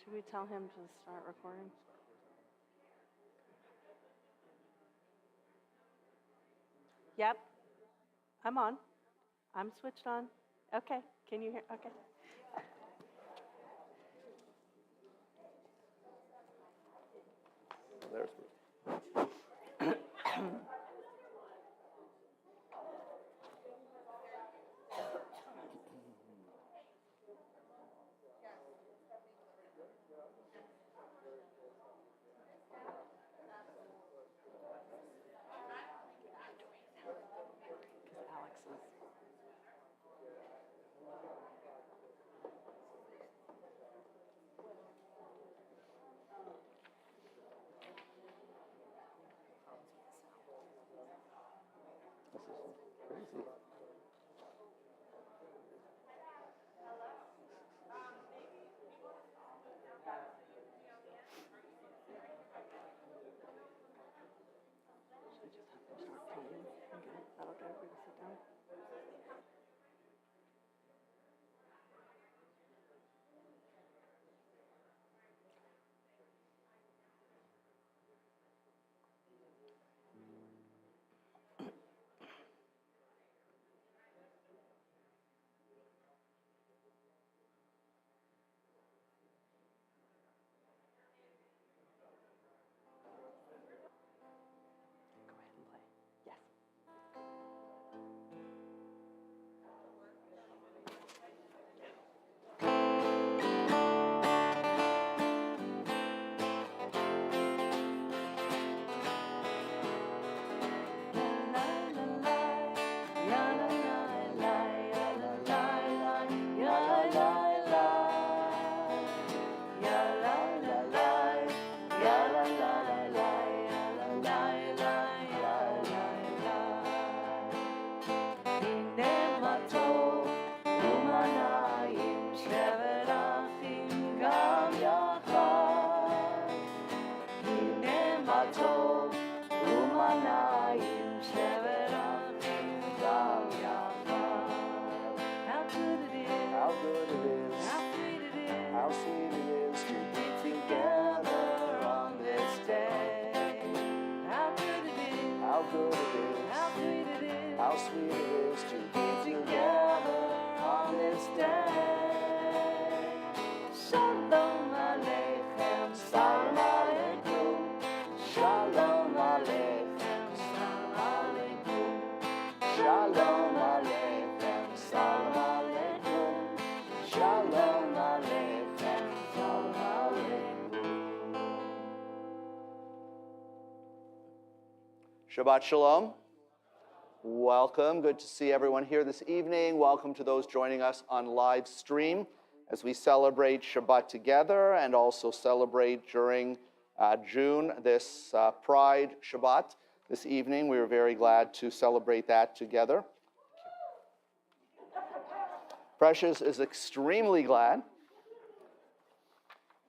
Should we tell him to start recording? Yep. I'm on. I'm switched on. Okay. Can you hear? Okay. There's crazy. Should I just have to start pinging? Okay. Is that okay if we just sit down? Go ahead and play. Yes. How good it is, how sweet it is to be together on this day. How good it is, How good it how is, sweet it is, how sweet it is to be together on this day. Shalom Aleichem, Salam Aleikum. Shalom Aleichem, Salam Aleikum. Shalom Aleichem, Salam Aleikum. Shalom Aleichem, Salam Aleikum. Shabbat Shalom. Welcome. Good to see everyone here this evening. Welcome to those joining us on live stream as we celebrate Shabbat together and also celebrate during June this Pride Shabbat. This evening, we were very glad to celebrate that together. Precious is extremely glad,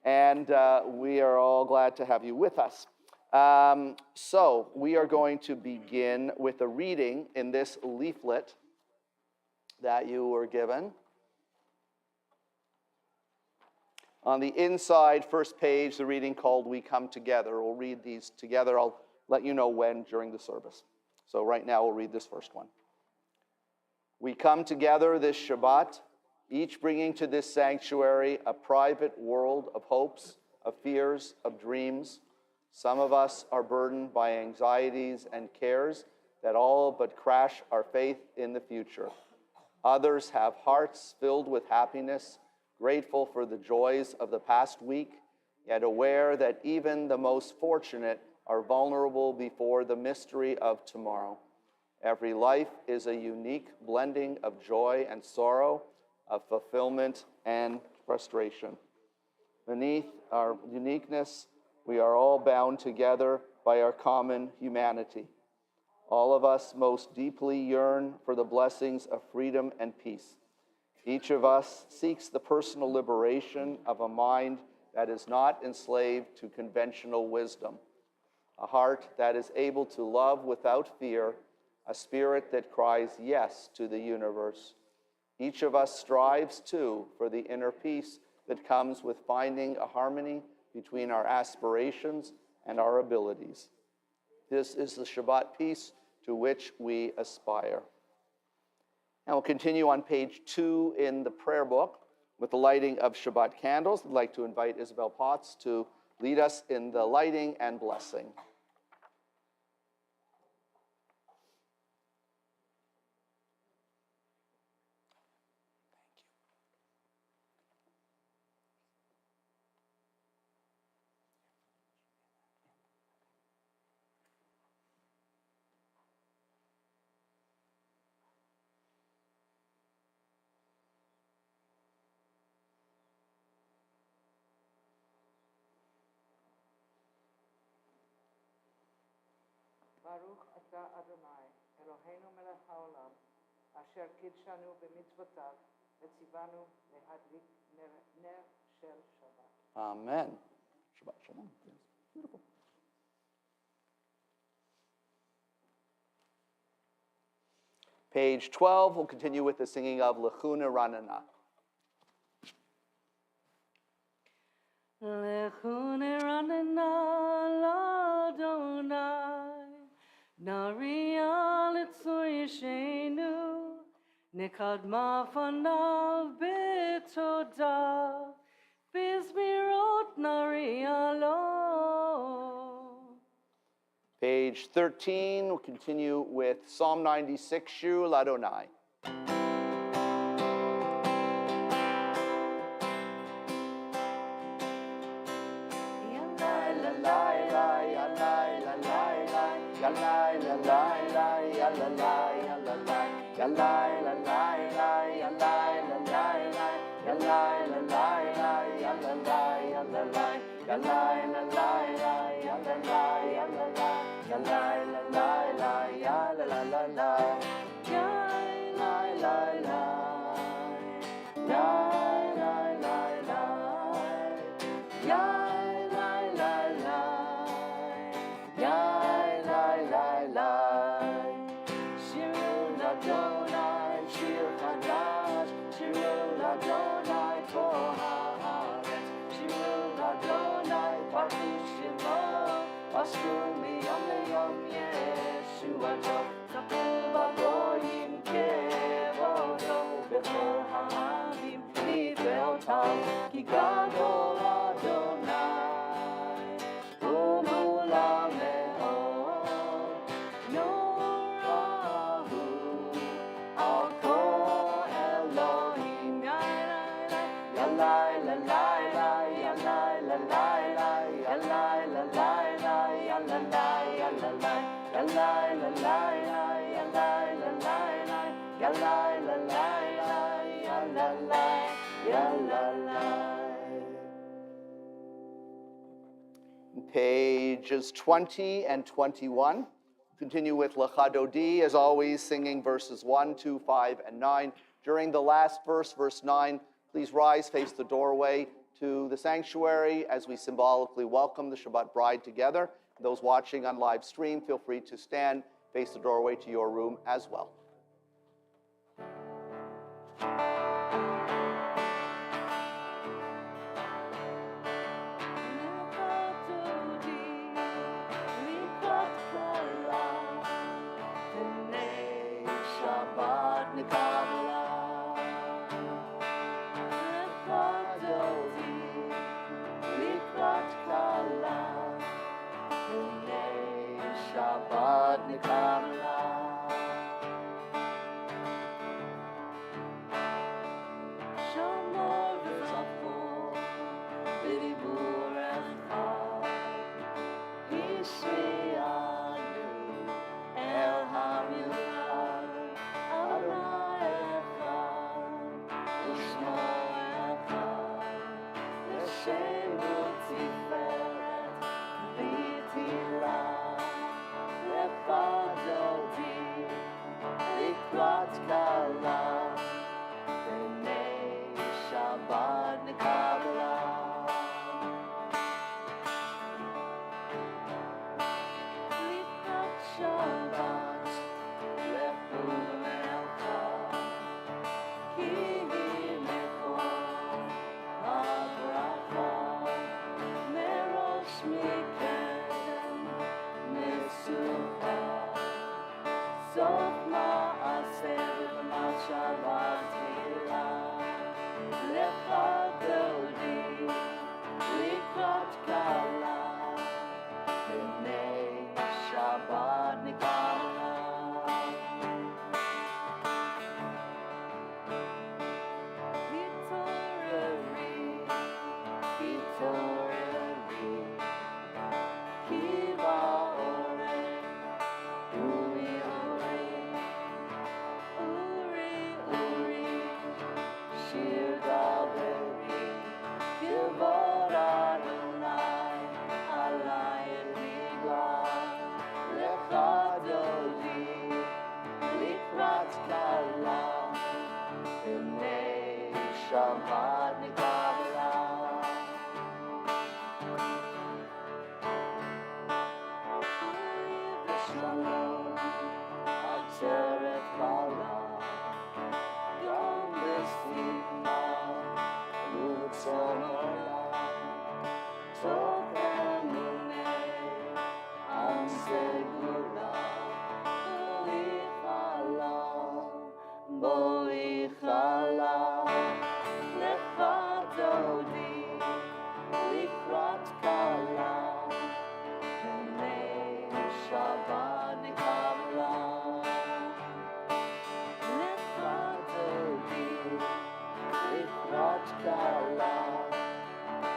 and we are all glad to have you with us. So we are going to begin with a reading in this leaflet that you were given. On the inside, first page, the reading called We Come Together. We'll read these together. I'll let you know when during the service. So right now, we'll read this first one. We come together this Shabbat, each bringing to this sanctuary a private world of hopes, of fears, of dreams. Some of us are burdened by anxieties and cares that all but crash our faith in the future. Others have hearts filled with happiness, grateful for the joys of the past week, yet aware that even the most fortunate are vulnerable before the mystery of tomorrow. Every life is a unique blending of joy and sorrow, of fulfillment and frustration. Beneath our uniqueness, we are all bound together by our common humanity. All of us most deeply yearn for the blessings of freedom and peace. Each of us seeks the personal liberation of a mind that is not enslaved to conventional wisdom, a heart that is able to love without fear, a spirit that cries yes to the universe. Each of us strives, too, for the inner peace that comes with finding a harmony between our aspirations and our abilities. This is the Shabbat peace to which we aspire. And we'll continue on page 2 in the prayer book with the lighting of Shabbat candles. I'd like to invite Isabel Potts to lead us in the lighting and blessing. Baruch Ata Adonai, Eloheinu melech haolam, asher kidshanu b'mitzvotav, v'tzivanu lehadlik ner shel Shabbat. Amen. Shabbat shalom. Yes. Beautiful. Page 12, we'll continue with the singing of Lechuna Ranana. Lechune ranana l'Adonai, Naria l'tzoyishenu, Nikadma fanav betoda, Bizmirot naria lo. Page 13, we'll continue with Psalm 96, Shiru Ladonai. Pages 20 and 21. Continue with Lecha Dodi, as always, singing verses 1, 2, 5, and 9. During the last verse, verse 9, please rise, face the doorway to the sanctuary as we symbolically welcome the Shabbat bride together. Those watching on live stream, feel free to stand, face the doorway to your room as well.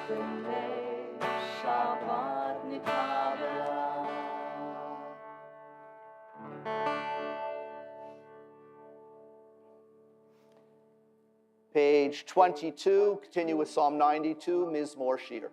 B'nei Shabbat Kabbalat. Page 22, continue with Psalm 92, Mizmor Shir.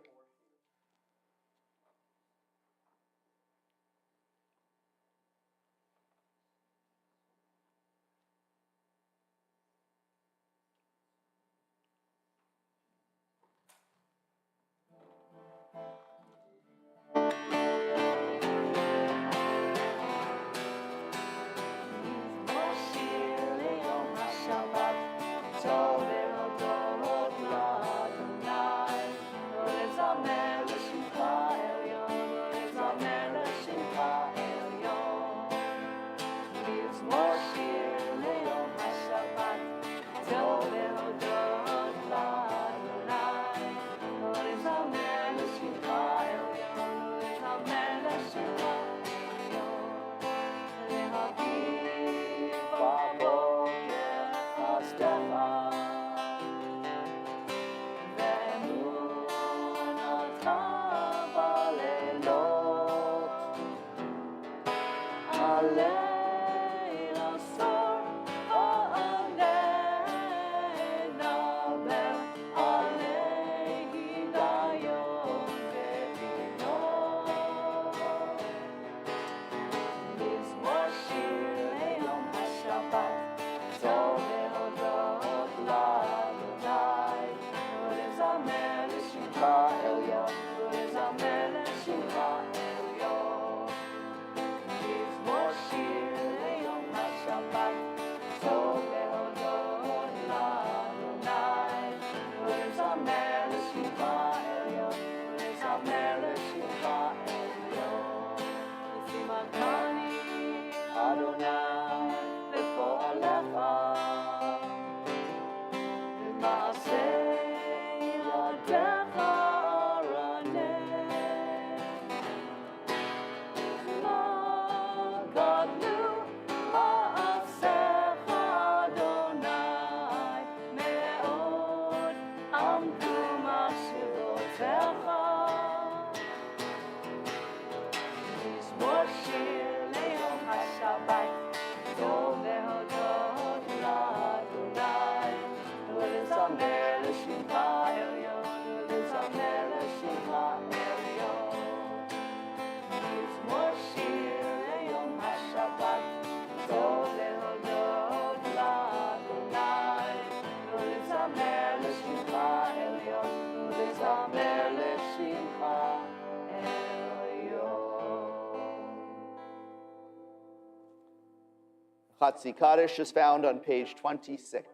Chatzi Kaddish is found on page 26.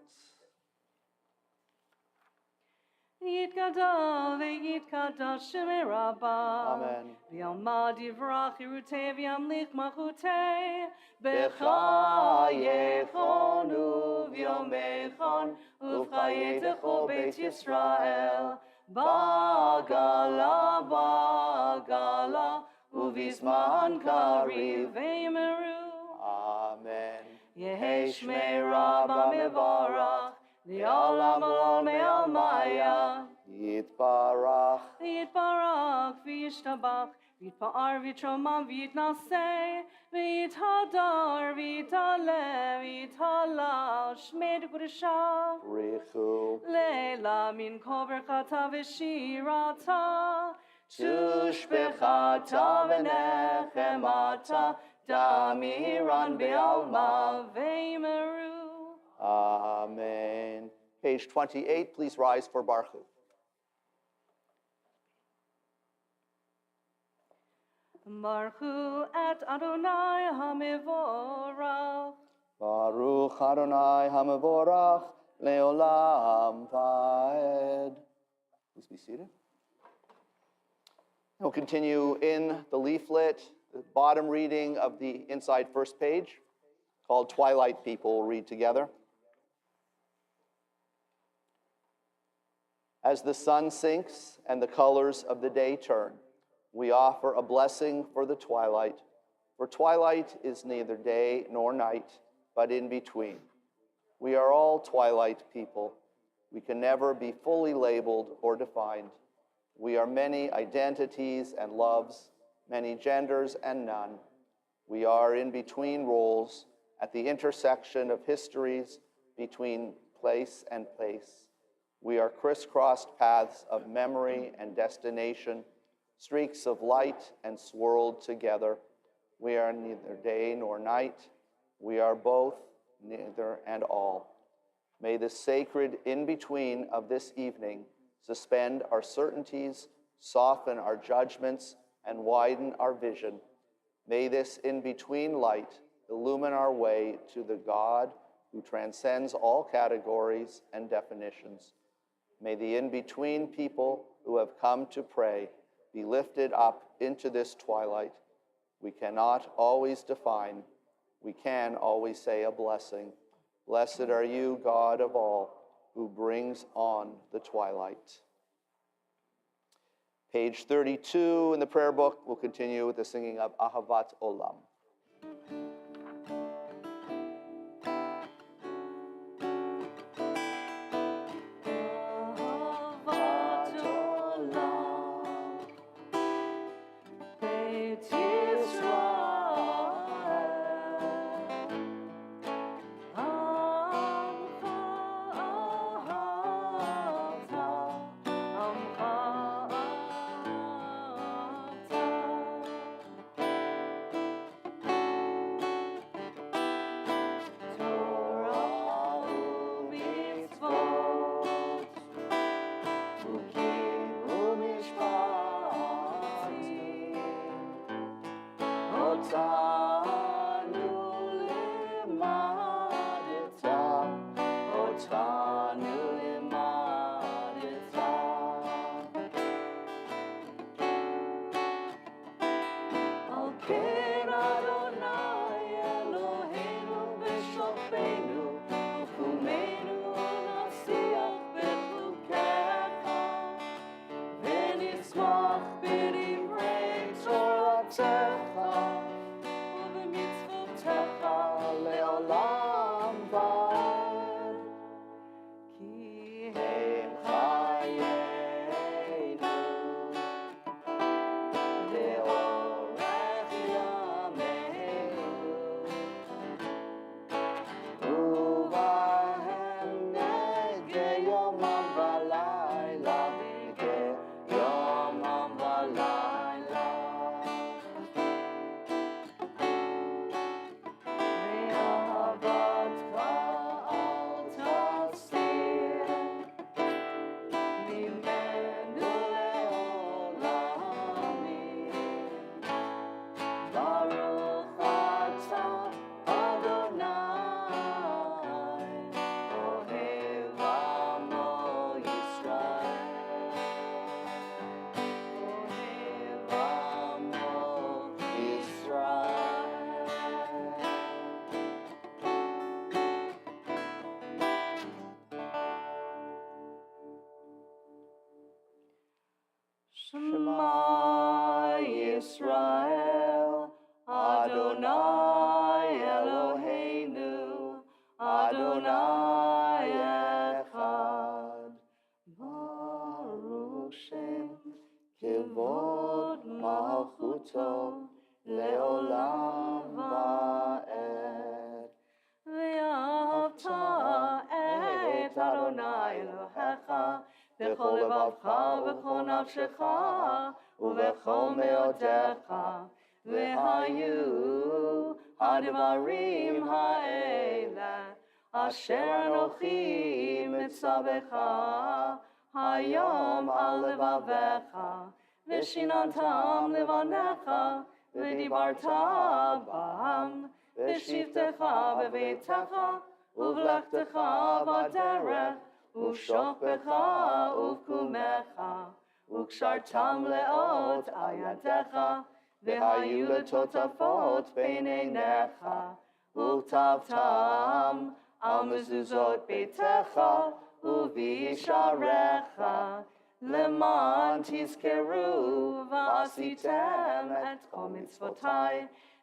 Yitkadav v'yitkadash shemei Rabba. Amen. V'yalmad yivrach yirutei v'yamlich machutei. B'chayechonu v'yomechon uv'chayetecho Beit Yisrael. Bagala, bagala, uvizman kariv. V'yimeru. Amen. Yehi shmei Rabba mevorach. Li'olam alol me'almaya. Yitbarach. Yitbarach v'yishtabach. V'yitpa'ar v'yitromam v'yitnaseh. V'yithadar v'yitale v'yithalal. Shmei d'kudeshah. Richu. Leila min kol berchata v'shirata. Tushbechata v'nechemata. Damiran be'alma. V'yimeru. Amen. Page 28, please rise for Baruch. Baruch et Adonai HaMevorach. Baruch Adonai HaMevorach Leolam Vaed. Please be seated. We'll continue in the leaflet, the bottom reading of the inside first page, called Twilight People. We'll read together. As the sun sinks and the colors of the day turn, we offer a blessing for the twilight. For twilight is neither day nor night, but in between. We are all twilight people. We can never be fully labeled or defined. We are many identities and loves, many genders and none. We are in between roles, at the intersection of histories, between place and place. We are crisscrossed paths of memory and destination, streaks of light and swirled together. We are neither day nor night. We are both, neither and all. May the sacred in-between of this evening suspend our certainties, soften our judgments, and widen our vision. May this in-between light illumine our way to the God who transcends all categories and definitions. May the in-between people who have come to pray be lifted up into this twilight. We cannot always define. We can always say a blessing. Blessed are you, God of all, who brings on the twilight. Page 32 in the prayer book, we'll continue with the singing of Ahavat Olam. Shema Yisrael, Adonai Eloheinu, Adonai Echad. Baruch Shem Kivod Malchuto Leolam Va'ed. Ve'ahavta et Adonai Elohecha בכל לבבך ובכל נפשך ובכל מאודיך והיו הדברים האלה אשר אנוכי מצווך היום על לבביך ושיננתם לבניך ודיברת בם בשבתך בביתך ובלכתך בדרך ובשוכבך ובקומך, וקשרתם לאות על ידיך, והיו לטוטפות בין עיניך, וכתבתם על מזוזות ביתך ובישעריך, למען תזכרו ועשיתם את כל מצוותי,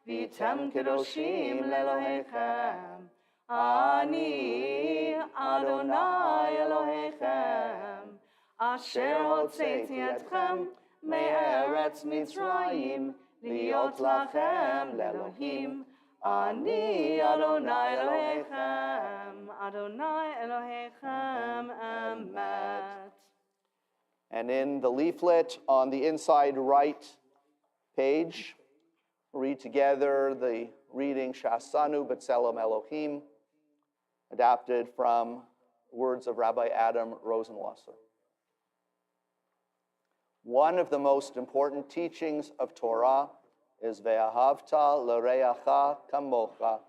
והייתם קדושים לאלוהיכם. Ani Adonai Elohechem, Asher hotzeiti etchem me'eretz Mitzrayim, liot lachem le'Elohim. Ani Adonai Elohechem, Adonai Elohechem, Emet. And in the leaflet on the inside right page, read together the reading Shasanu B'Tselem Elohim, adapted from words of Rabbi Adam Rosenwasser. One of the most important teachings of Torah is Ve'ahavta l'reacha kamocha,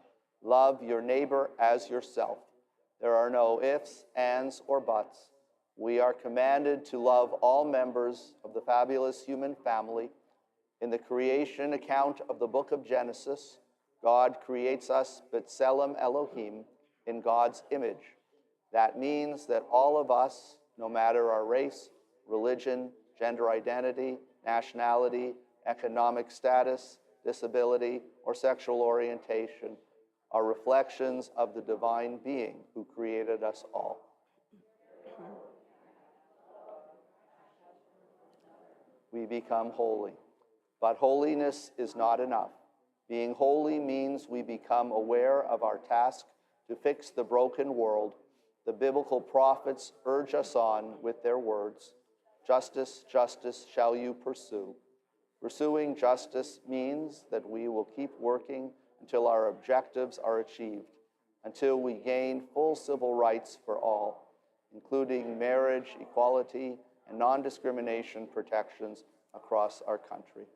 love your neighbor as yourself. There are no ifs, ands, or buts. We are commanded to love all members of the fabulous human family. In the creation account of the book of Genesis, God creates us B'Tselem Elohim, in God's image. That means that all of us, no matter our race, religion, gender identity, nationality, economic status, disability, or sexual orientation, are reflections of the divine being who created us all. We become holy. But holiness is not enough. Being holy means we become aware of our task to fix the broken world. The biblical prophets urge us on with their words, "Justice, justice shall you pursue." Pursuing justice means that we will keep working until our objectives are achieved, until we gain full civil rights for all, including marriage, equality, and non-discrimination protections across our country.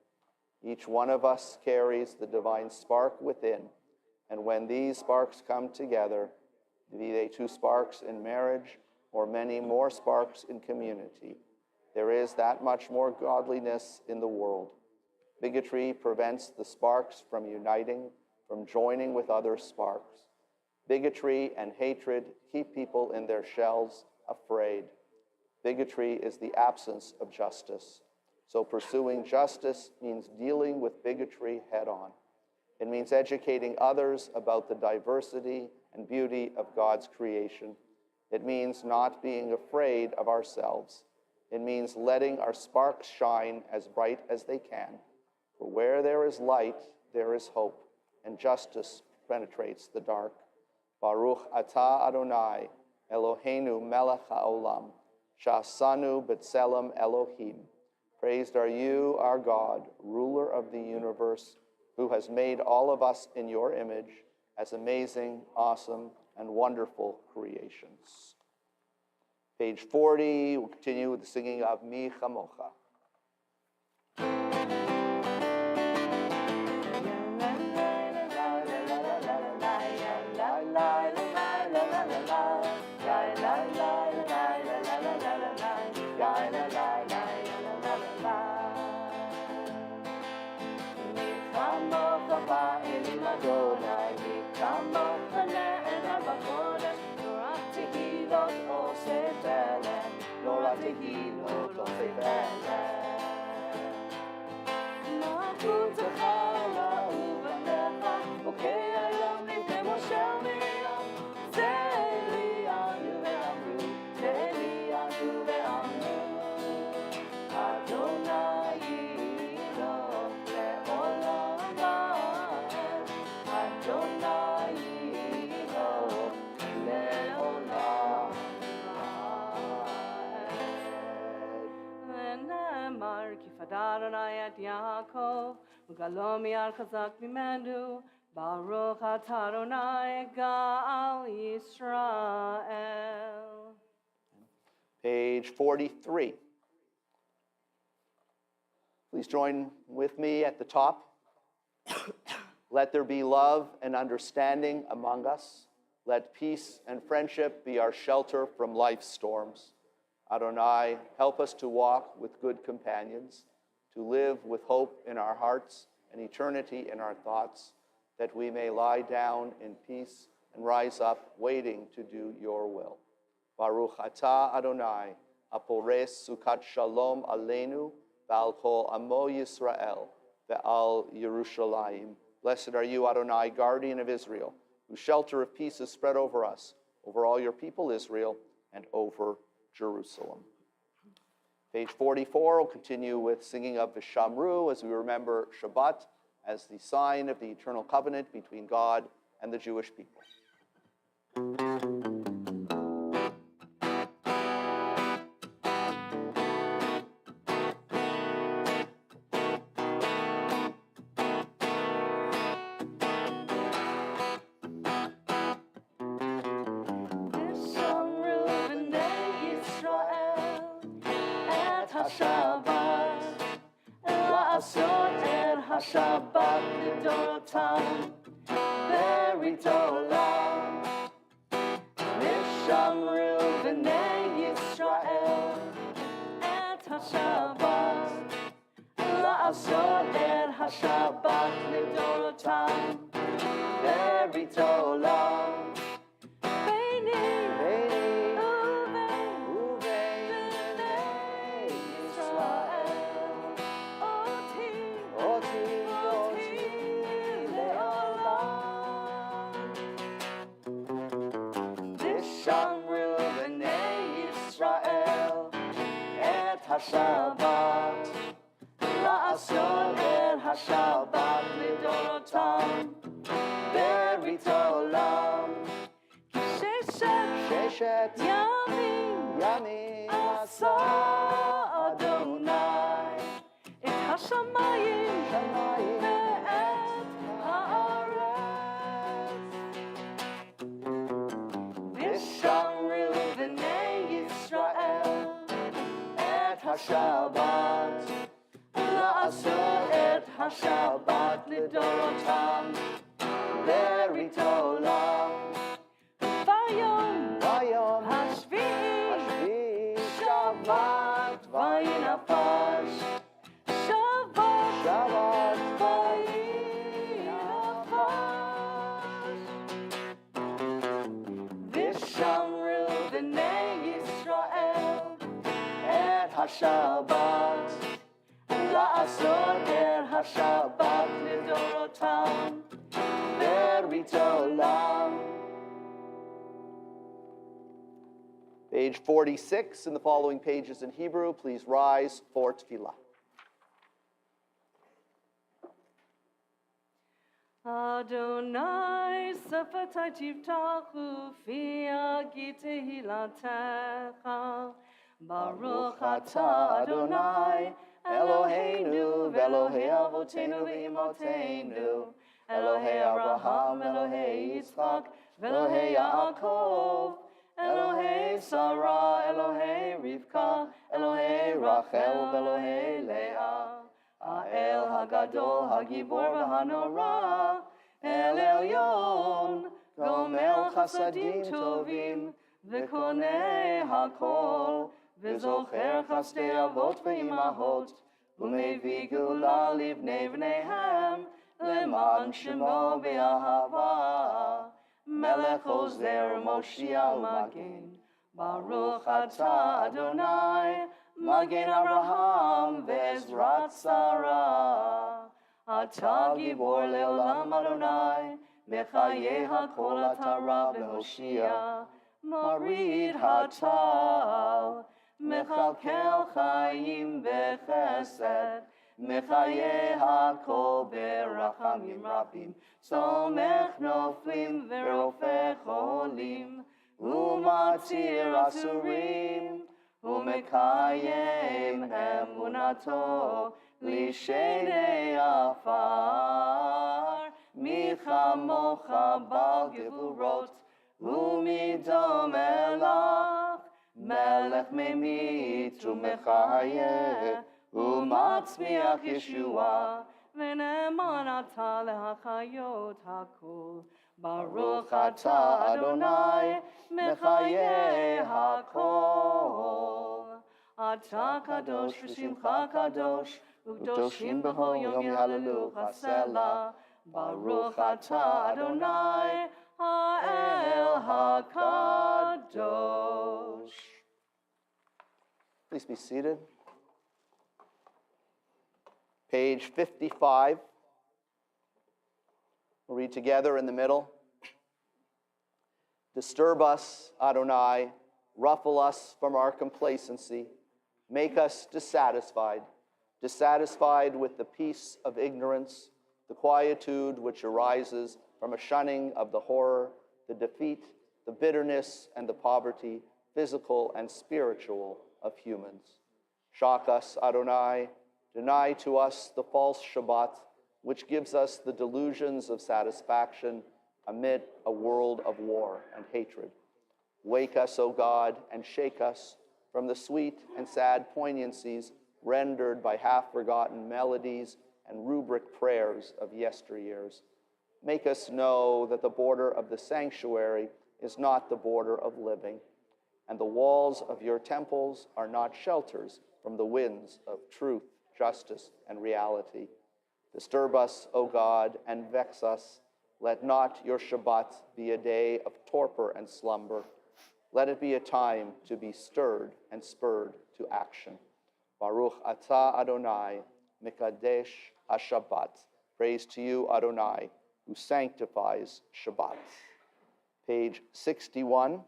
Each one of us carries the divine spark within, and when these sparks come together, be they 2 sparks in marriage or many more sparks in community, there is that much more godliness in the world. Bigotry prevents the sparks from uniting, from joining with other sparks. Bigotry and hatred keep people in their shells, afraid. Bigotry is the absence of justice. So pursuing justice means dealing with bigotry head on. It means educating others about the diversity and beauty of God's creation. It means not being afraid of ourselves. It means letting our sparks shine as bright as they can. For where there is light, there is hope, and justice penetrates the dark. Baruch atah Adonai, Eloheinu melech haolam, shasanu b'tselem Elohim. Praised are you, our God, ruler of the universe, who has made all of us in your image as amazing, awesome, and wonderful creations. Page 40, we'll continue with the singing of Mi Chamocha. Adonai et Yaakov, Ugalom Yar Chazak Mimenu, Baruch atah Adonai Gal Yisrael. Page 43. Please join with me at the top. Let there be love and understanding among us. Let peace and friendship be our shelter from life's storms. Adonai, help us to walk with good companions, to live with hope in our hearts and eternity in our thoughts, that we may lie down in peace and rise up waiting to do your will. Baruch atah Adonai, apores sukat shalom aleinu, ve'al kol amo Yisrael, ve'al Yerushalayim. Blessed are you, Adonai, guardian of Israel. whose shelter of peace is spread over us, over all your people, Israel, and over Jerusalem. Page 44, we'll continue with singing of Vishamru as we remember Shabbat as the sign of the eternal covenant between God and the Jewish people. Shabbat לדורותם בריתולם ושמרו בני ישראל את השבת לעשות את השבת לדורותם בריתולם ביני ובין בני ישראל אותי ושמרו בני ישראל את השבת לעשות את השבת לדורותם ברית עולם כי ששת ימים עשה אדוני את השמיים ואת הארץ ושמרו בני ישראל את השבת לעשות את השבת לדורותם ברית עולם ביום השביעי שבת וינפש שבת וינפש ושמרו בני ישראל את השבת לעשות את השבת לדורותם ברית עולם. Page 46 and the following pages in Hebrew. Please rise for tefillah. Adonai sefetai tiftachu fi agi tehilatecha Baruch atah Adonai Eloheinu v'Elohei avotenu v'imotenu Elohei Abraham, Elohei Yitzchak, v'Elohei Yaakov Elohei Sarah, Elohei Rivka, Elohei Rachel, v'Elohei Leah האל הגדול, הגיבור והנורא, אל עליון, גומל חסדים טובים, וקונה הכל, וזוכר חסדי אבות ואימהות, ומביא גאולה לבני בניהם, למען שמו באהבה. מלך עוזר, מושיע ומגן, ברוך אתה אדוני, מגן אברהם ועזרת שרה. אתה גיבור לעולם אדוני, מחיי הכל אתה רב והושיע. מוריד הטל, מכלכל חיים בחסד, מחיי הכל ברחמים רבים. סומך נופלים ורופא חולים, ומתיר אסורים. ומקיים אמונתו לשני עפר. מי כמוך בעל גבורות ומדומה לך, מלך ממית ומחיה ומצמיח ישועה, ונאמן אתה להחיות הכל. ברוך אתה אדוני מחיי הכל. אתה קדוש ושמך קדוש, וקדושים בכל יום יהללוך הסלע. ברוך אתה אדוני האל הקדוש. Please be seated. Page 55. We'll read together in the middle. Disturb us, Adonai, ruffle us from our complacency, make us dissatisfied with the peace of ignorance, the quietude which arises from a shunning of the horror, the defeat, the bitterness, and the poverty, physical and spiritual, of humans. Shock us, Adonai, deny to us the false Shabbat, which gives us the delusions of satisfaction amid a world of war and hatred. Wake us, O God, and shake us from the sweet and sad poignancies rendered by half-forgotten melodies and rubric prayers of yesteryears. Make us know that the border of the sanctuary is not the border of living, and the walls of your temples are not shelters from the winds of truth, justice, and reality. Disturb us, O God, and vex us. Let not your Shabbat be a day of torpor and slumber. Let it be a time to be stirred and spurred to action. Baruch atah Adonai, Mikadesh HaShabbat. Praise to you, Adonai, who sanctifies Shabbat. Page 61.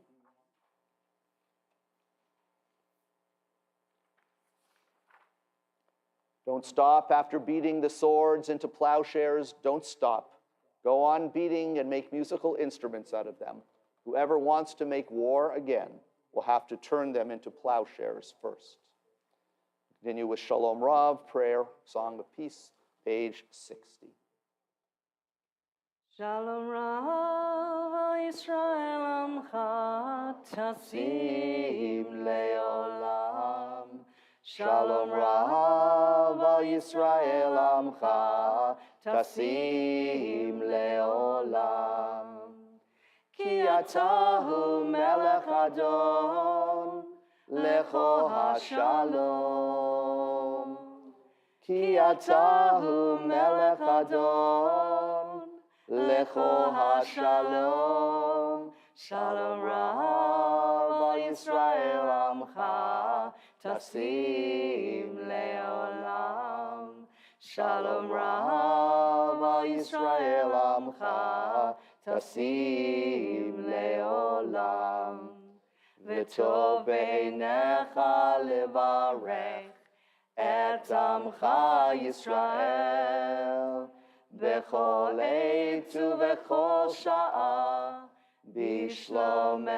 Don't stop after beating the swords into plowshares. Don't stop. Go on beating and make musical instruments out of them. Whoever wants to make war again will have to turn them into plowshares first. Continue with Shalom Rav, prayer, song of peace, page 60. Shalom Rav Yisrael Amcha Tasim Leolam. Shalom Rav Yisrael Amcha Tasim Leolam. Ki atahu melech adon lecho hashalom. Ki atahu melech adon lecho hashalom. Shalom Rav Yisrael Amcha Tasim leolam. Shalom Rav Yisrael Amcha Tasim leolam. V'tov b'einecha levarech et amcha Yisrael b'chol עת ובכל שעה בשלומך.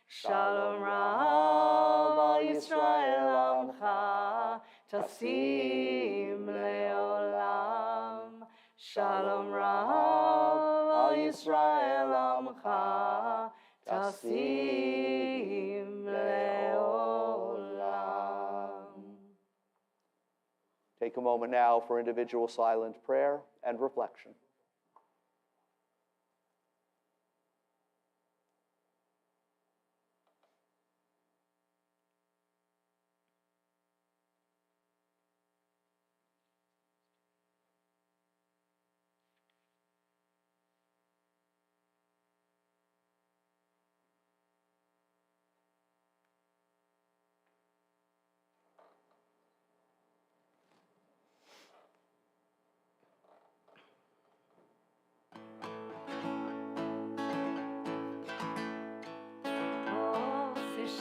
Shalom Rav al Yisrael Amcha Tasim leolam. Shalom Rav al Yisrael Amcha Tasim leolam. Take a moment now for individual silent prayer and reflection.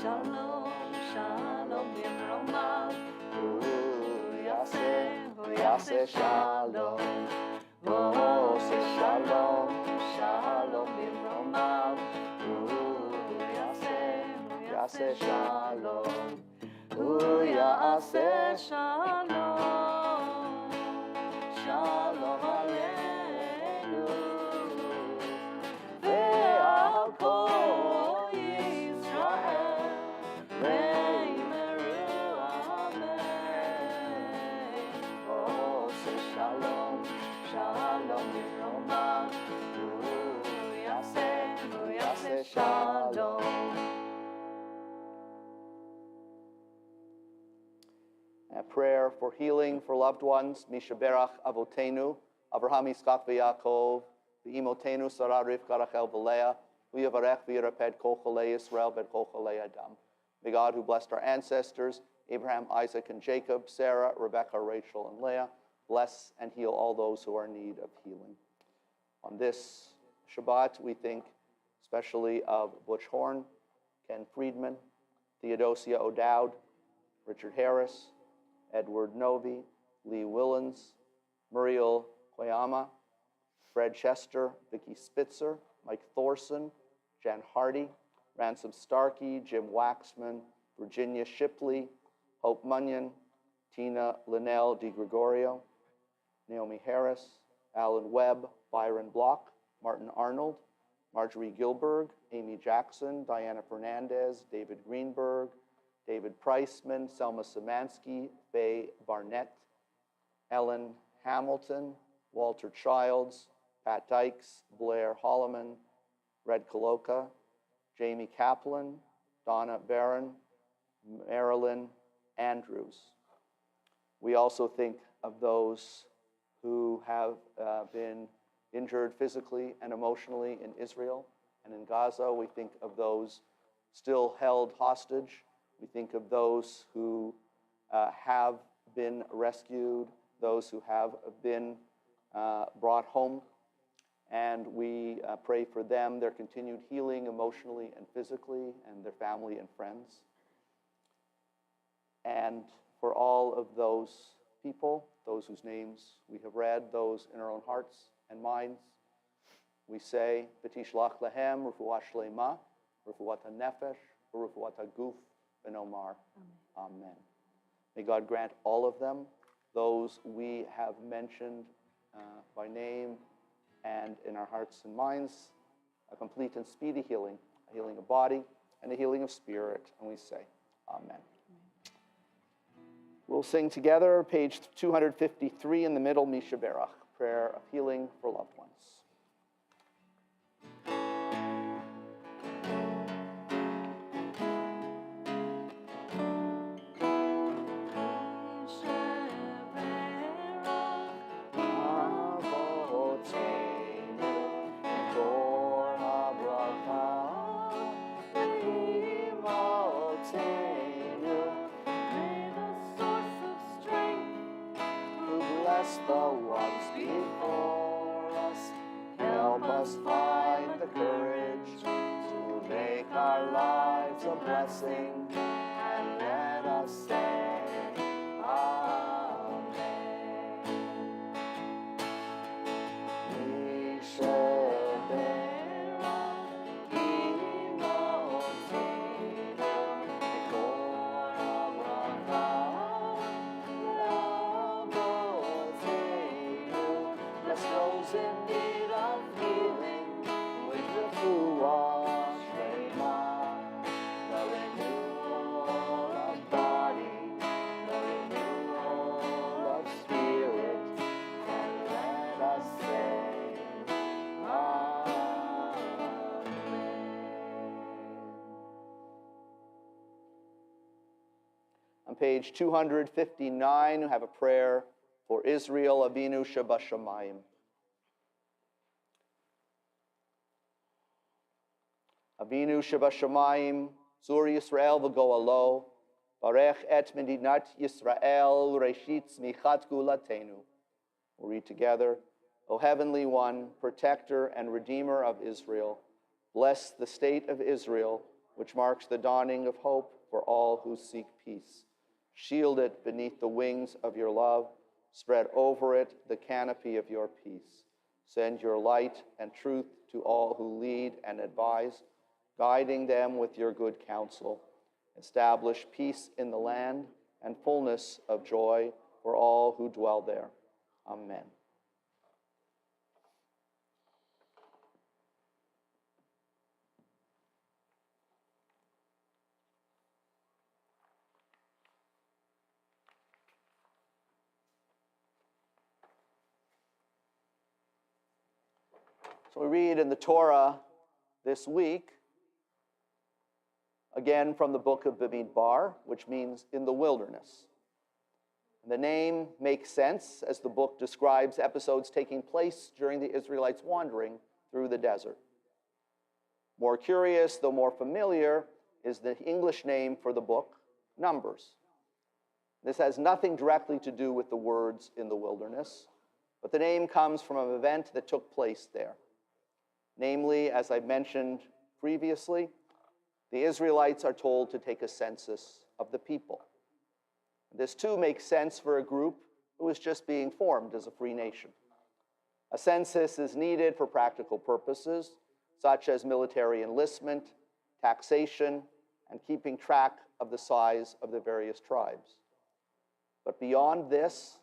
Shalom, shalom במרומיו, הוא יעשה שלום. ועושה שלום, שלום במרומיו, הוא יעשה שלום. הוא יעשה שלום, שלום עלינו, ועל כל ישראל. A prayer for healing for loved ones. Misha Berach Avotenu, Avraham Yitzchak v'Yaakov, v'imotenu Sarah Rivka Rachel v'Leah, v'yavarech v'yiraped kol cholei Yisrael ben kol cholei Adam. May God, who blessed our ancestors, Abraham, Isaac, and Jacob, Sarah, Rebekah, Rachel, and Leah, bless and heal all those who are in need of healing. On this Shabbat, we think especially of Butch Horn, Ken Friedman, Theodosia O'Dowd, Richard Harris, Edward Novy, Lee Willens, Muriel Koyama, Fred Chester, Vicki Spitzer, Mike Thorson, Jan Hardy, Ransom Starkey, Jim Waxman, Virginia Shipley, Hope Munyon, Tina Linnell DiGregorio, Naomi Harris, Alan Webb, Byron Block, Martin Arnold, Marjorie Gilberg, Amy Jackson, Diana Fernandez, David Greenberg, David Priceman, Selma Szymanski, Faye Barnett, Ellen Hamilton, Walter Childs, Pat Dykes, Blair Holloman, Red Koloka, Jamie Kaplan, Donna Barron, Marilyn Andrews. We also think of those who have been injured physically and emotionally in Israel and in Gaza. We think of those still held hostage. We think of those who have been rescued, those who have been brought home. And we pray for them, their continued healing emotionally and physically, and their family and friends. And for all of those people, those whose names we have read, those in our own hearts and minds, we say, V'tishlach lahem, refuah shlema, refuat ha-nefesh, refuat ha-guf, v'nomar. Amen. May God grant all of them, those we have mentioned by name and in our hearts and minds, a complete and speedy healing, a healing of body and a healing of spirit. And we say, Amen. We'll sing together, page 253 in the middle, Misha Berach, prayer of healing for loved ones. The ones before us, help us find the courage to make our lives a blessing, and let us say Amen. Those in need of healing with the refuah shlema, the renewal of body, the renewal of spirit, and let us say Amen. On page 259, we have a prayer for Israel, Avinu Shabashamayim. Avinu Shabashamayim, Zur Yisrael v'go'alo, Barech et Medinat Yisrael, Reshit Smichat Gulatenu. We'll read together. O Heavenly One, Protector and Redeemer of Israel, bless the state of Israel, which marks the dawning of hope for all who seek peace. Shield it beneath the wings of your love. Spread over it the canopy of your peace. Send your light and truth to all who lead and advise, guiding them with your good counsel. Establish peace in the land and fullness of joy for all who dwell there. Amen. So we read in the Torah this week, again from the book of Bamidbar, which means in the wilderness. And the name makes sense as the book describes episodes taking place during the Israelites' wandering through the desert. More curious, though more familiar, is the English name for the book, Numbers. This has nothing directly to do with the words in the wilderness, but the name comes from an event that took place there. Namely, as I mentioned previously, the Israelites are told to take a census of the people. This too makes sense for a group who is just being formed as a free nation. A census is needed for practical purposes, such as military enlistment, taxation, and keeping track of the size of the various tribes. But beyond this,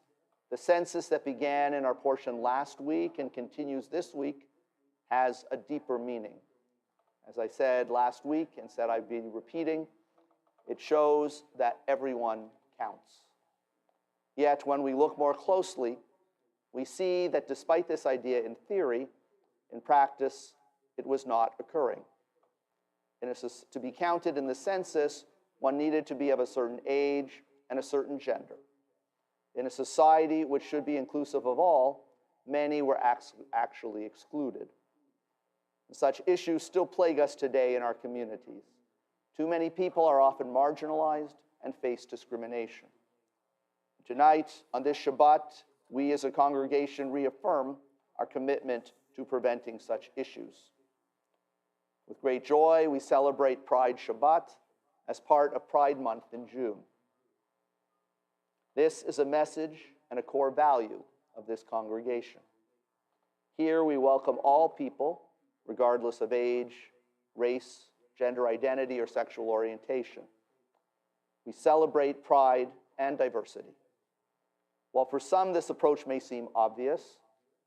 the census that began in our portion last week and continues this week has a deeper meaning. As I said last week and said I'd be repeating, it shows that everyone counts. Yet when we look more closely, we see that despite this idea in theory, in practice, it was not occurring. To be counted in the census, one needed to be of a certain age and a certain gender. In a society which should be inclusive of all, many were actually excluded. And such issues still plague us today in our communities. Too many people are often marginalized and face discrimination. Tonight, on this Shabbat, we as a congregation reaffirm our commitment to preventing such issues. With great joy, we celebrate Pride Shabbat as part of Pride Month in June. This is a message and a core value of this congregation. Here we welcome all people, regardless of age, race, gender identity, or sexual orientation. We celebrate pride and diversity. While for some this approach may seem obvious,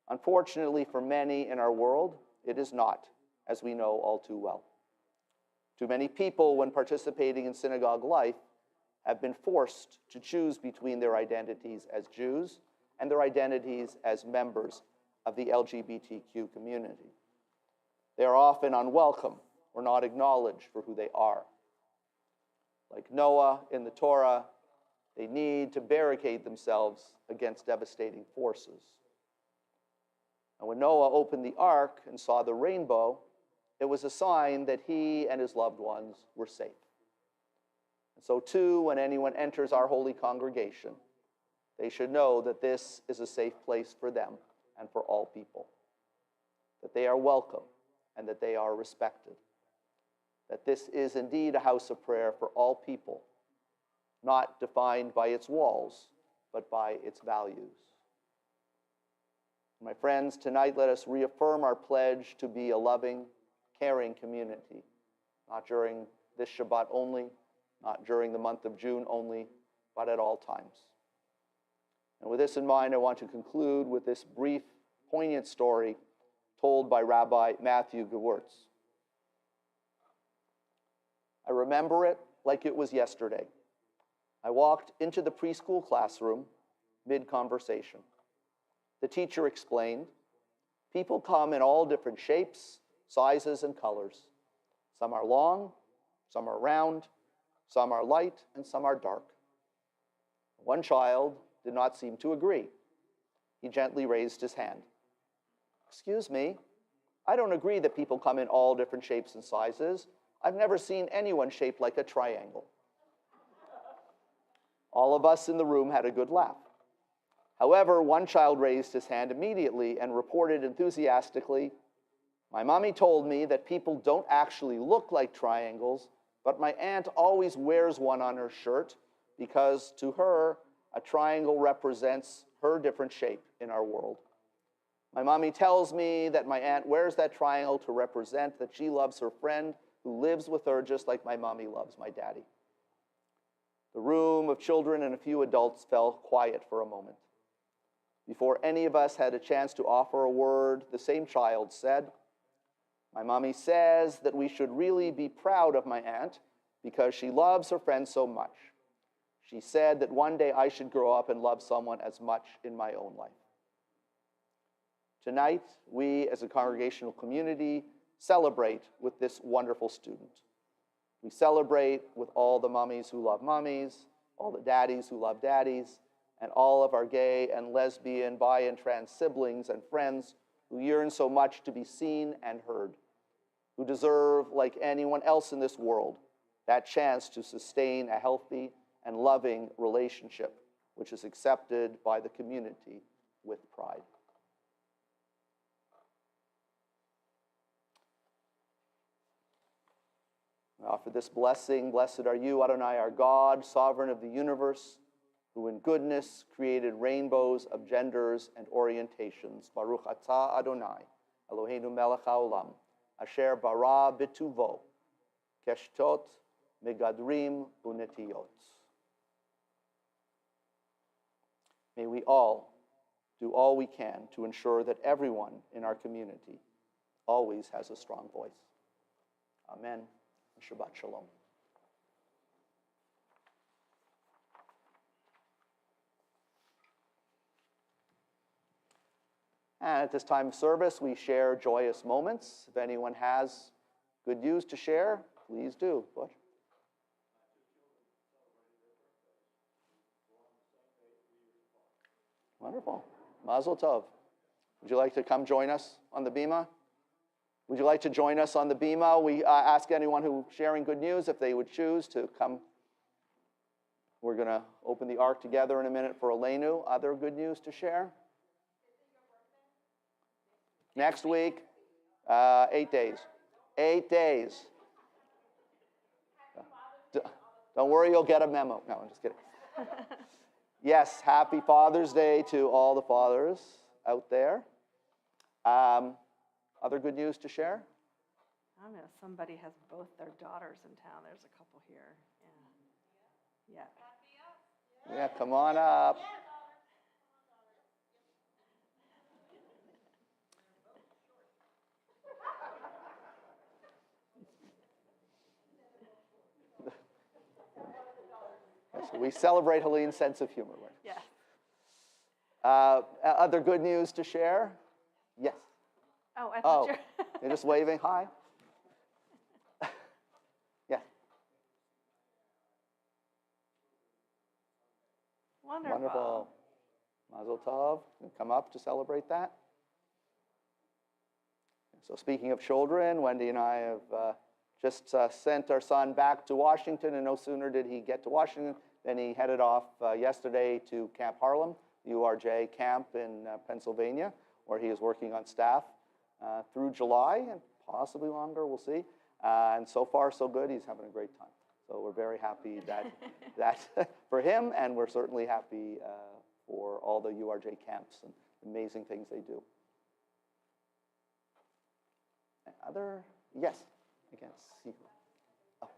unfortunately for many in our world, it is not, as we know all too well. Too many people, when participating in synagogue life, have been forced to choose between their identities as Jews and their identities as members of the LGBTQ community. They are often unwelcome or not acknowledged for who they are. Like Noah in the Torah, they need to barricade themselves against devastating forces. And when Noah opened the ark and saw the rainbow, it was a sign that he and his loved ones were safe. And so too, when anyone enters our holy congregation, they should know that this is a safe place for them and for all people, that they are welcome and that they are respected, that this is indeed a house of prayer for all people, not defined by its walls, but by its values. My friends, tonight let us reaffirm our pledge to be a loving, caring community, not during this Shabbat only, not during the month of June only, but at all times. And with this in mind, I want to conclude with this brief, poignant story told by Rabbi Matthew Gewurtz. I remember it like it was yesterday. I walked into the preschool classroom mid-conversation. The teacher explained, people come in all different shapes, sizes, and colors. Some are long, some are round, some are light, and some are dark. One child did not seem to agree. He gently raised his hand. Excuse me, I don't agree that people come in all different shapes and sizes. I've never seen anyone shaped like a triangle. All of us in the room had a good laugh. However, one child raised his hand immediately and reported enthusiastically, my mommy told me that people don't actually look like triangles, but my aunt always wears one on her shirt because to her, a triangle represents her different shape in our world. My mommy tells me that my aunt wears that triangle to represent that she loves her friend who lives with her just like my mommy loves my daddy. The room of children and a few adults fell quiet for a moment. Before any of us had a chance to offer a word, the same child said, my mommy says that we should really be proud of my aunt because she loves her friend so much. She said that one day I should grow up and love someone as much in my own life. Tonight, we as a congregational community celebrate with this wonderful student. We celebrate with all the mommies who love mommies, all the daddies who love daddies, and all of our gay and lesbian, bi and trans siblings and friends who yearn so much to be seen and heard, who deserve, like anyone else in this world, that chance to sustain a healthy and loving relationship, which is accepted by the community with pride. I offer this blessing. Blessed are you, Adonai, our God, sovereign of the universe, who in goodness created rainbows of genders and orientations. Baruch atah Adonai, Eloheinu melech haolam, asher bara b'tuvo, keshtot, megadrim, unetiyot. May we all do all we can to ensure that everyone in our community always has a strong voice. Amen. Shabbat shalom. And at this time of service, we share joyous moments. If anyone has good news to share, please do. What? Wonderful. Mazel tov. Would you like to come join us on the bima? Would you like to join us on the bima? We ask anyone who's sharing good news if they would choose to come. We're going to open the ark together in a minute for Aleinu. Other good news to share? Next week, 8 days. 8 days. Don't worry, you'll get a memo. No, I'm just kidding. Yes, happy Father's Day to all the fathers out there. Other good news to share? I don't know. Somebody has both their daughters in town. There's a couple here. Yeah. Yeah, come on up. So we celebrate Helene's sense of humor. Right? Yeah. Other good news to share? Yes. Oh, I thought You're just waving hi? Yeah. Wonderful. Wonderful. Mazel tov. Come up to celebrate that. So speaking of children, Wendy and I have just sent our son back to Washington, and no sooner did he get to Washington than he headed off yesterday to Camp Harlem, URJ camp in Pennsylvania, where he is working on staff through July and possibly longer, we'll see. And so far, so good. He's having a great time. So we're very happy that for him, and we're certainly happy for all the URJ camps and amazing things they do. Other, yes, I can't see. Oh.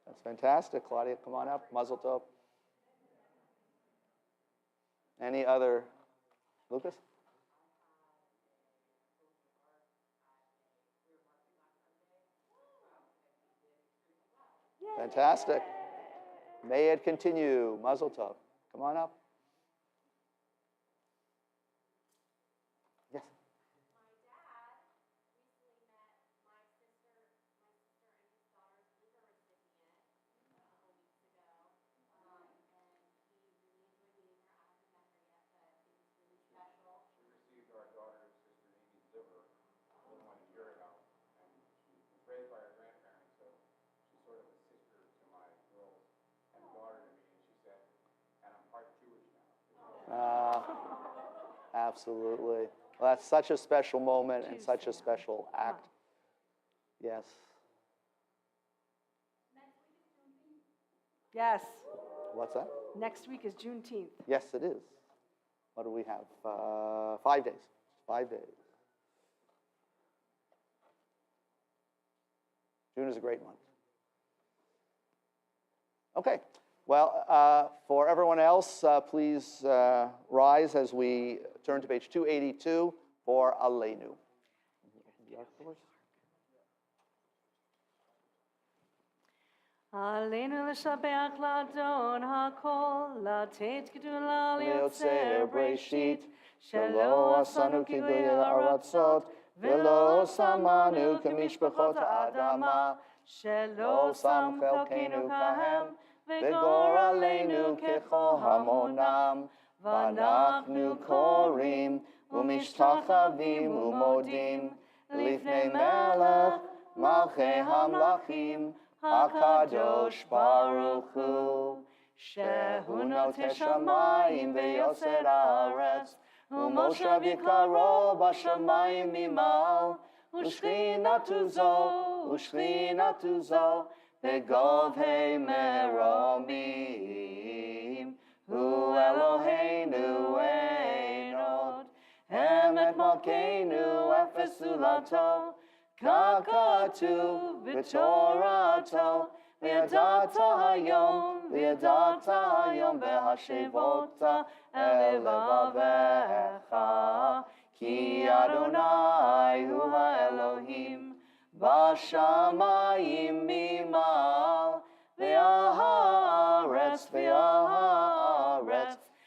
That's fantastic. Claudia, come on up. Mazel tov. Any other? Lucas? Yay. Fantastic. May it continue. Mazel tov. Come on up. Yes. Absolutely. Well, that's such a special moment and such a special act. Yes. Yes. What's that? Next week is Juneteenth. Yes, it is. What do we have? 5 days. 5 days. June is a great month. Okay. Well, for everyone else, please rise as we turn to page 282 for Aleinu. Aleinu l'shabeach l'adon hakol, l'tet gedula Liotzer liotzer Breshit, breshit, Shelo asanu kiduye aratzot, Velo samanu kemishpachot ha'adama, Shelo sam chelkenu kahem, V'gor aleinu kechol hamonam, V'anachnu korim, U'mishtachavim u'modim, Lifnei melech, Malchei hamlachim, HaKadosh Baruch Hu, Shehu noteh shamayim ve'yoser haaretz, ומשה ביקרו בשמיים ממעל, ושכינתו זו בגובהי מרומים. הוא אלוהינו אין עוד, אמת מלכנו אפס זולתו, ככתוב בתורתו, וידעת היום והשבות אל לבביך, כי אדוני הוא האלוהים בשמיים ממעל, ועל הארץ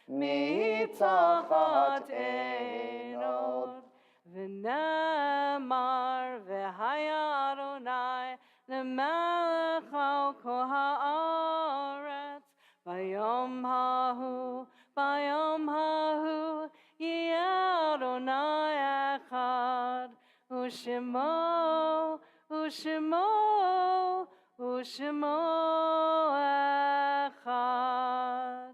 מתחת אין עוד. ונאמר והיה אדוני למלך על כל הארץ, ביום ההוא יהיה אדוני אחד, ושמו אחד.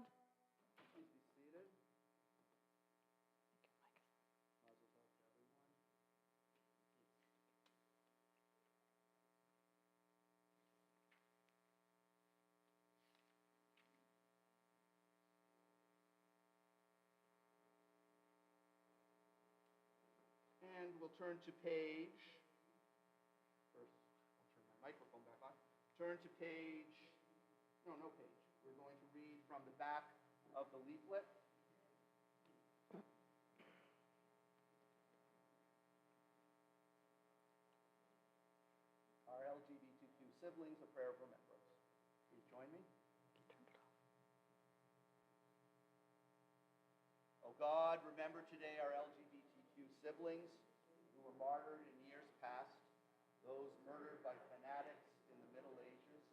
And we'll turn to page, first, I'll turn my microphone back on. Turn to page, no page. We're going to read from the back of the leaflet. Our LGBTQ siblings, a prayer of remembrance. Please join me. Oh God, remember today our LGBTQ siblings who were martyred in years past, those murdered by fanatics in the Middle Ages,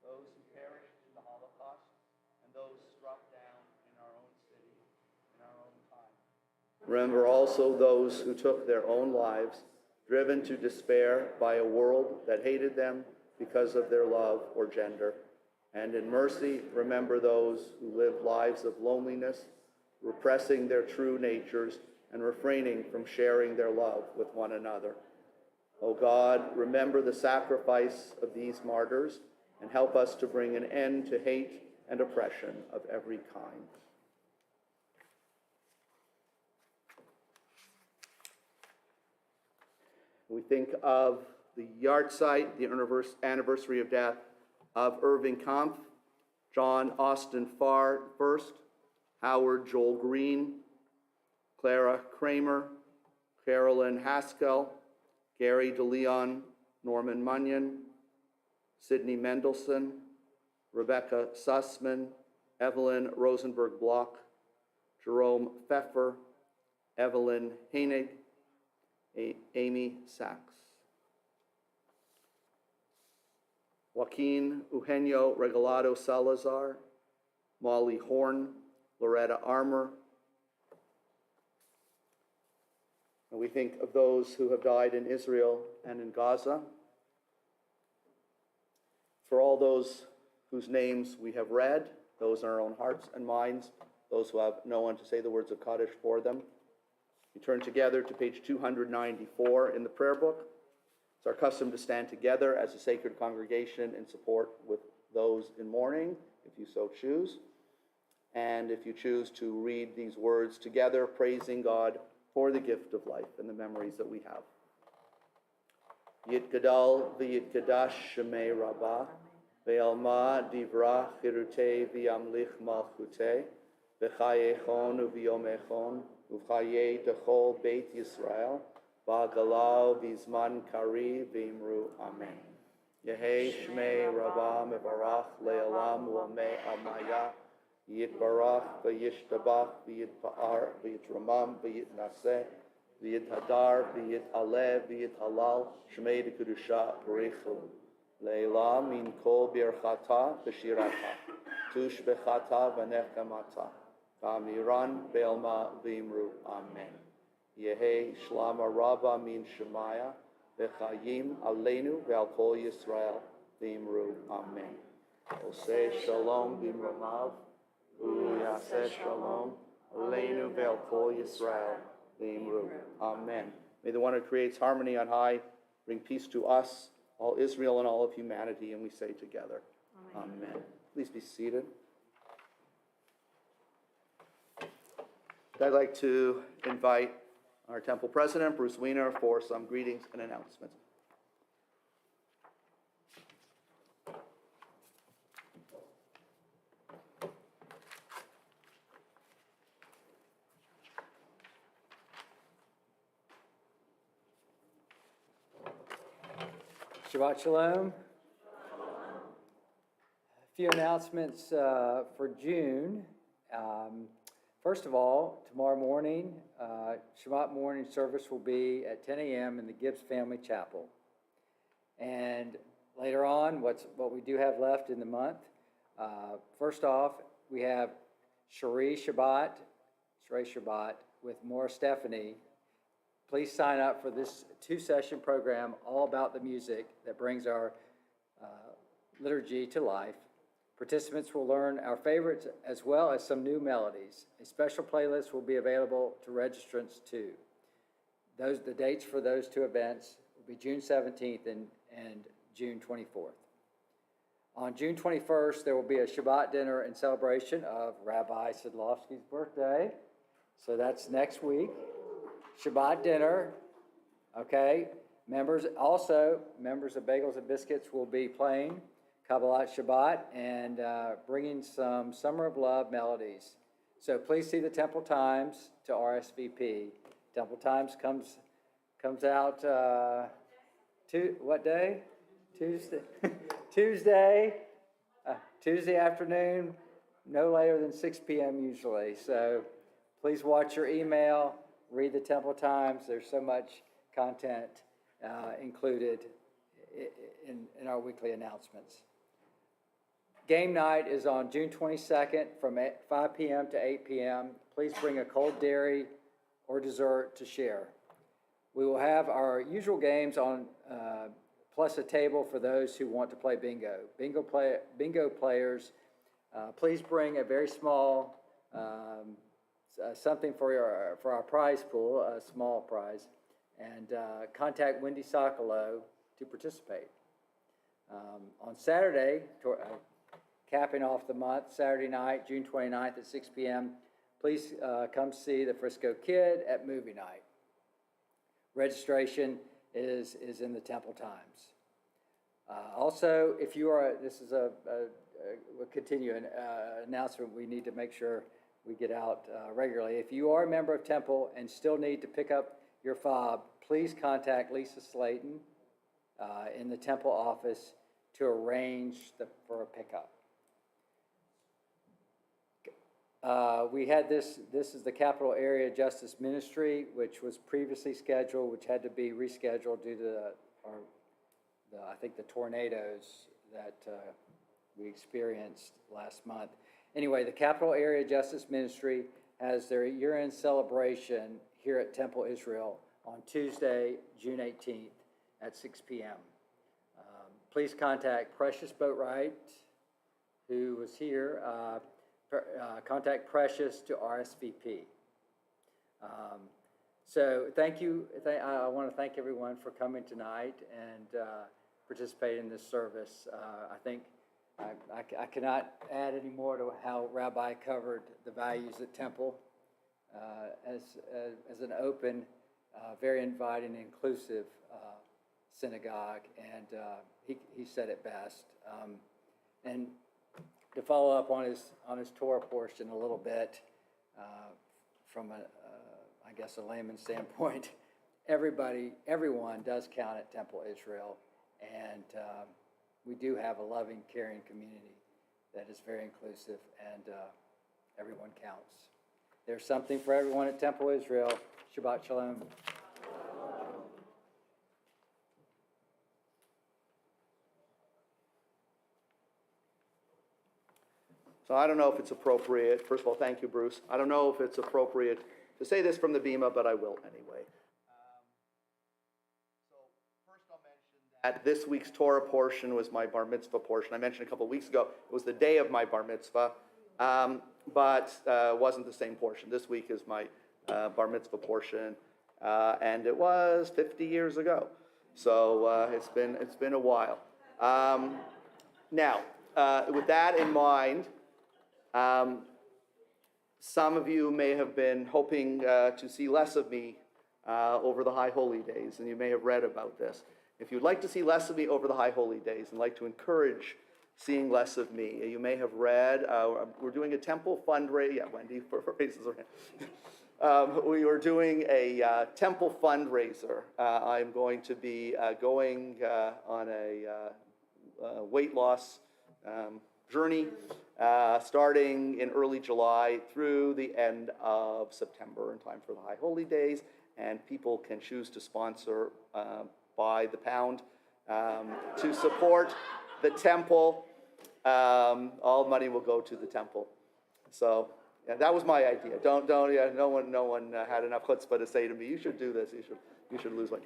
those who perished in the Holocaust, and those struck down in our own city, in our own time. Remember also those who took their own lives, driven to despair by a world that hated them because of their love or gender. And in mercy, remember those who lived lives of loneliness, repressing their true natures and refraining from sharing their love with one another. O God, remember the sacrifice of these martyrs and help us to bring an end to hate and oppression of every kind. We think of the yahrzeit, the anniversary of death of Irving Kampf, John Austin Farr first, Howard Joel Green, Clara Kramer, Carolyn Haskell, Gary DeLeon, Norman Munyon, Sidney Mendelson, Rebecca Sussman, Evelyn Rosenberg-Block, Jerome Pfeffer, Evelyn Hainig, Amy Sachs. Joaquin Eugenio Regalado Salazar, Molly Horn, Loretta Armour. And we think of those who have died in Israel and in Gaza. For all those whose names we have read, those in our own hearts and minds, those who have no one to say the words of Kaddish for them, we turn together to page 294 in the prayer book. It's our custom to stand together as a sacred congregation in support with those in mourning, if you so choose. And if you choose to read these words together, praising God for the gift of life and the memories that we have. Yitgadal v'yitgadash shemei Rabbah, ve'alma divra chirutei v'yamlich malchutei, v'chayechon u'v'yomechon, u'chayei techol beit Yisrael, v'agalau v'zman kari v'imru amen. Yehei shmei Rabbah mevarach le'olam u'amei amaya, Yitbarach v'yishtabach v'yitpa'ar v'yitramam v'yitnaseh v'yithadar v'yitaleh v'yithalal shmei d'kedusha b'richu le'ila min kol birchata v'shirata tush b'chata v'nechamata k'amiran be'elma v'imru amen. Yehi shlama rabba min shemaya v'chayim aleinu ve'al kol Yisrael v'imru amen. Oseh shalom b'imromav Yaseh shalom, Aleinu ve'al kol Yisrael v'imru. Amen. May the one who creates harmony on high bring peace to us, all Israel and all of humanity, and we say together, Amen. Please be seated. I'd like to invite our temple president, Bruce Weiner, for some greetings and announcements. Shabbat Shalom. A few announcements for June. First of all, tomorrow morning, Shabbat morning service will be at 10 a.m. in the Gibbs Family Chapel. And later on, what we do have left in the month, first off, we have Sheree Shabbat with more Stefanie. Please sign up for this 2-session program all about the music that brings our liturgy to life. Participants will learn our favorites as well as some new melodies. A special playlist will be available to registrants too. The dates for those 2 events will be June 17th and June 24th. On June 21st, there will be a Shabbat dinner in celebration of Rabbi Sidlofsky's birthday. So that's next week. Shabbat dinner, okay? Members of Bagels and Biscuits will be playing Kabbalat Shabbat and bringing some Summer of Love melodies. So please see the Temple Times to RSVP. Temple Times comes out what day? Tuesday. Tuesday afternoon, no later than 6 p.m. usually. So please watch your email. Read the Temple Times. There's so much content included in our weekly announcements. Game night is on June 22nd from 5 p.m. to 8 p.m. Please bring a cold dairy or dessert to share. We will have our usual games on, plus a table for those who want to play bingo. Bingo players, please bring a very small something for our prize pool, a small prize, and contact Wendy Sokolow to participate. On Saturday, capping off the month, Saturday night, June 29th at 6 p.m., please come see the Frisco Kid at movie night. Registration is in the Temple Times. Also, if you are, this is we'll continue an announcement we need to make sure we get out regularly. If you are a member of Temple and still need to pick up your fob, please contact Lisa Slayton in the Temple office to arrange for a pickup. We had this is the Capital Area Justice Ministry, which was previously scheduled, which had to be rescheduled due to I think the tornadoes that we experienced last month. Anyway, the Capital Area Justice Ministry has their year-end celebration here at Temple Israel on Tuesday, June 18th at 6 p.m. Please contact Precious Boatwright, who was here. Contact Precious to RSVP. So thank you. I want to thank everyone for coming tonight and participating in this service. I think I cannot add any more to how Rabbi covered the values at Temple as an open, very inviting, inclusive synagogue, and he said it best. And to follow up on his Torah portion a little bit, from I guess a layman's standpoint, everyone does count at Temple Israel, and we do have a loving, caring community that is very inclusive, and everyone counts. There's something for everyone at Temple Israel. Shabbat Shalom. So I don't know if it's appropriate. First of all, thank you, Bruce. I don't know if it's appropriate to say this from the Bima, but I will anyway. So first I'll mention that this week's Torah portion was my bar mitzvah portion. I mentioned a couple of weeks ago, it was the day of my bar mitzvah. but wasn't the same portion. This week is my bar mitzvah portion, and it was 50 years ago. So it's been a while. Now, with that in mind, some of you may have been hoping to see less of me over the High Holy Days, and you may have read about this. If you'd like to see less of me over the High Holy Days and like to encourage seeing less of me, you may have read, we're doing a temple fundraiser. Yeah, Wendy raises her hand. We are doing a temple fundraiser. I'm going to be going on a weight loss journey starting in early July through the end of September in time for the High Holy Days, and people can choose to sponsor by the pound to support the temple. All money will go to the temple. So yeah, that was my idea. No one had enough chutzpah to say to me, you should do this, you should lose weight.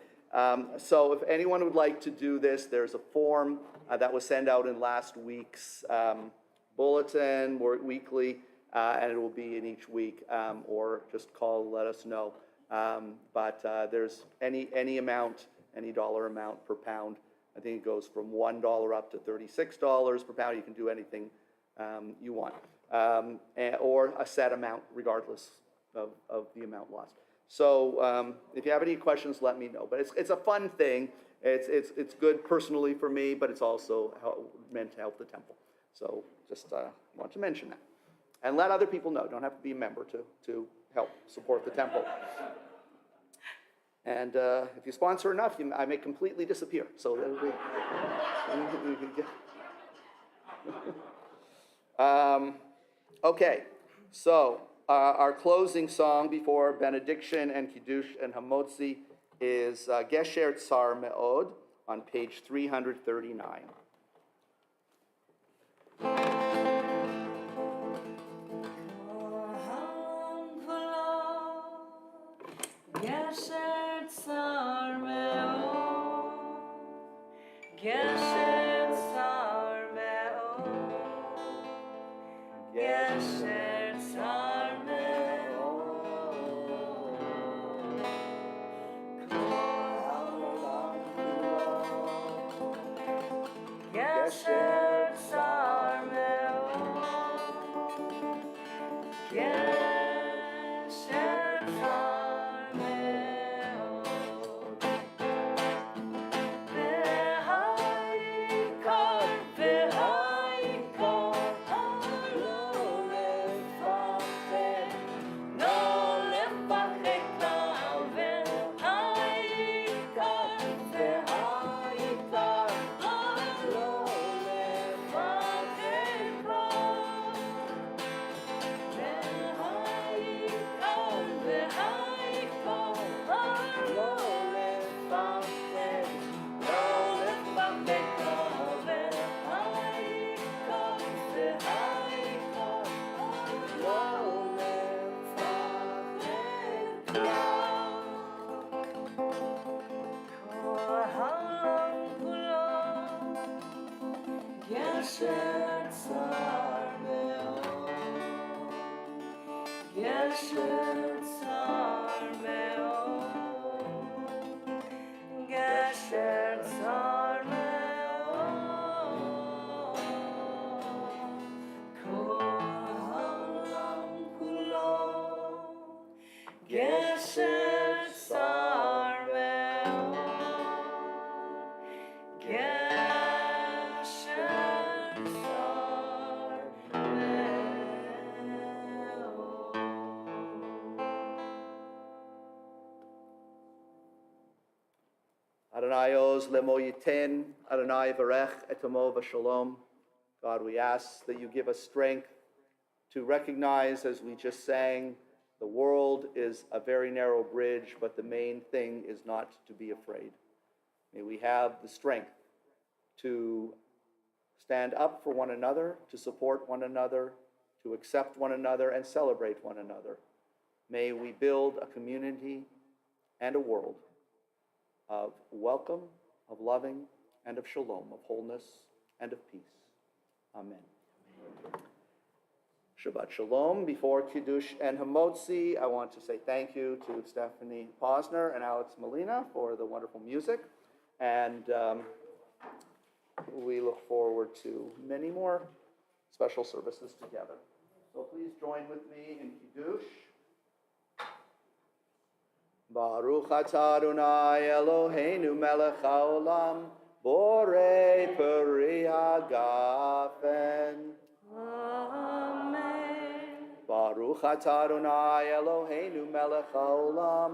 So if anyone would like to do this, there's a form that was sent out in last week's bulletin, weekly, and it will be in each week, or just call, let us know. But there's any amount, any dollar amount per pound. I think it goes from $1 up to $36 per pound. You can do anything you want, or a set amount regardless of the amount lost. So if you have any questions, let me know. But it's a fun thing. It's good personally for me, but it's also meant to help the temple. So just want to mention that. And let other people know. Don't have to be a member to help support the temple. And if you sponsor enough, I may completely disappear. So okay, so our closing song before benediction and kiddush and hamotzi is Gesher Tsar Me'od on page 339. Gesher Tsar Me'od, Gesher Tsar Me'od, Gesher Tsar Me'od, Gesher Tsar Me'od, Gesher Gesher Tsar Me'od, Gesher Tsar Me'od, Gesher Tsar Me'od, Kol Ha'olam Kulo, Gesher Tsar Me'od, Adonai oz lemo yiten, Adonai varech etamo v'shalom. God, we ask that you give us strength to recognize, as we just sang, the world is a very narrow bridge, but the main thing is not to be afraid. May we have the strength to stand up for one another, to support one another, to accept one another, and celebrate one another. May we build a community and a world of welcome, of loving, and of shalom, of wholeness, and of peace. Amen. Shabbat Shalom. Before Kiddush and Hamotzi, I want to say thank you to Stefanie Posner and Alex Molina for the wonderful music. And we look forward to many more special services together. So please join with me in Kiddush. Baruch atah Adonai Eloheinu melech haolam, borei peri hagafen. Amen. Baruch atah Adonai Eloheinu melech haolam,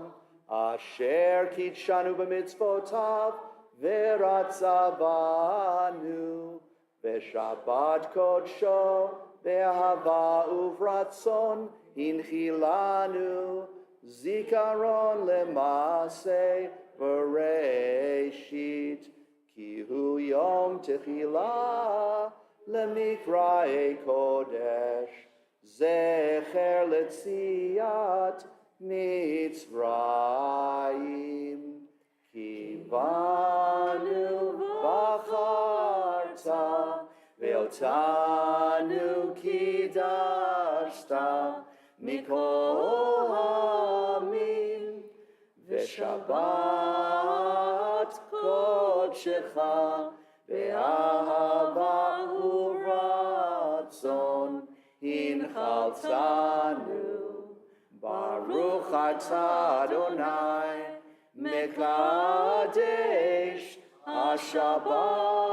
asher kitshanu b'mitzvotav, v'ratzavanu, v'shabbat kodsho, v'ahava uvratzon, hinchilanu, zikaron lemase bereshit, ki hu yom techila lemikrae kodesh, zecher letziat mitzrayim, ki banu bacharta ve'otanu kidashta mikol ha'amim, v'shabbat kodshecha ve'ahava uratzon hinchaltanu. Baruch atah Adonai mekadesh haShabbat.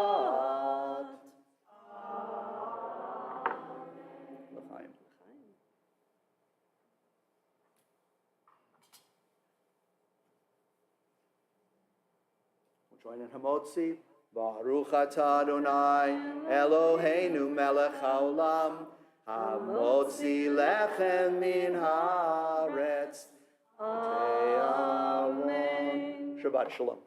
L'chaim. We'll join in Hamotzi. Baruch atah Adonai Eloheinu melech haolam, hamotzi lechem min haaretz. Amen. Shabbat Shalom.